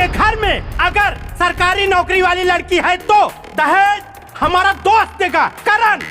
घर में अगर सरकारी नौकरी वाली लड़की है तो दहेज हमारा दोस्त देगा। करण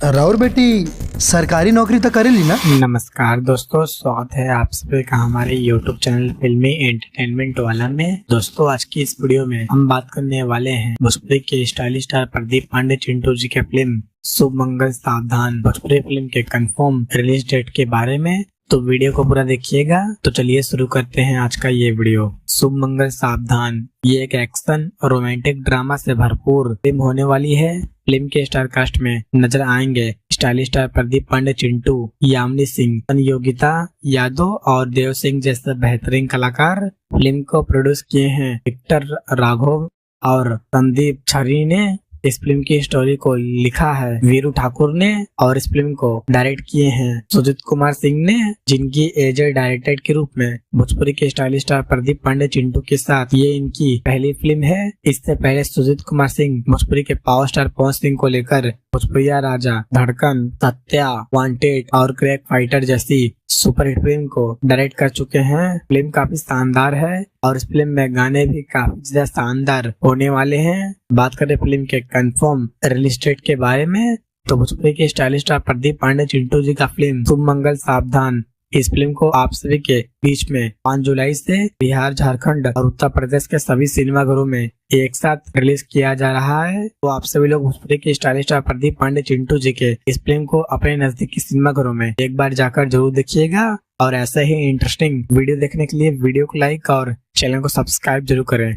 राउर बेटी सरकारी नौकरी तो करेली ना। नमस्कार दोस्तों, स्वागत है आप सभी का हमारे YouTube चैनल फिल्मी एंटरटेनमेंट वाला में। दोस्तों आज की इस वीडियो में हम बात करने वाले हैं भोजपुरी के स्टाइलिश स्टार प्रदीप पांडे चिंटू जी के फिल्म शुभ मंगल सावधान भोजपुरी फिल्म के कंफर्म रिलीज डेट के बारे में। तो वीडियो को पूरा देखिएगा। तो चलिए शुरू करते हैं आज का ये वीडियो। शुभ मंगल सावधान ये एक एक्शन और रोमांटिक ड्रामा से भरपूर फिल्म होने वाली है। फिल्म के स्टार कास्ट में नजर आएंगे स्टाइलिश स्टार प्रदीप पांडे चिंटू, यामिनी सिंह, योगिता यादव और देव सिंह जैसे बेहतरीन कलाकार। फिल्म को प्रोड्यूस किए हैं विक्टर राघव और संदीप छरी ने। इस फिल्म की स्टोरी को लिखा है वीरू ठाकुर ने और इस फिल्म को डायरेक्ट किए हैं सुजीत कुमार सिंह ने, जिनकी एज डायरेक्टर के रूप में भोजपुरी के स्टाइलिश स्टार प्रदीप पांडे चिंटू के साथ ये इनकी पहली फिल्म है। इससे पहले सुजीत कुमार सिंह भोजपुरी के पावर स्टार पवन सिंह को लेकर भोजपुरिया राजा, धड़कन, सत्या, वांटेड और क्रैक फाइटर जैसी सुपरहिट फिल्म को डायरेक्ट कर चुके हैं। फिल्म काफी शानदार है और इस फिल्म में गाने भी काफी ज्यादा शानदार होने वाले हैं। बात करें फिल्म के कंफर्म रिलीज डेट के बारे में तो भोजपुरी के स्टाइलिश स्टार प्रदीप पांडे चिंटू जी का फिल्म शुभ मंगल सावधान, इस फिल्म को आप सभी के बीच में 5 जुलाई से बिहार, झारखंड और उत्तर प्रदेश के सभी सिनेमाघरों में एक साथ रिलीज किया जा रहा है। तो आप सभी लोग भोजपुरी के स्टाइलिश स्टार प्रदीप पांडे चिंटू जी के इस फिल्म को अपने नजदीकी सिनेमाघरों में एक बार जाकर जरूर देखिएगा। और ऐसे ही इंटरेस्टिंग वीडियो देखने के लिए वीडियो को लाइक और चैनल को सब्सक्राइब जरूर करें।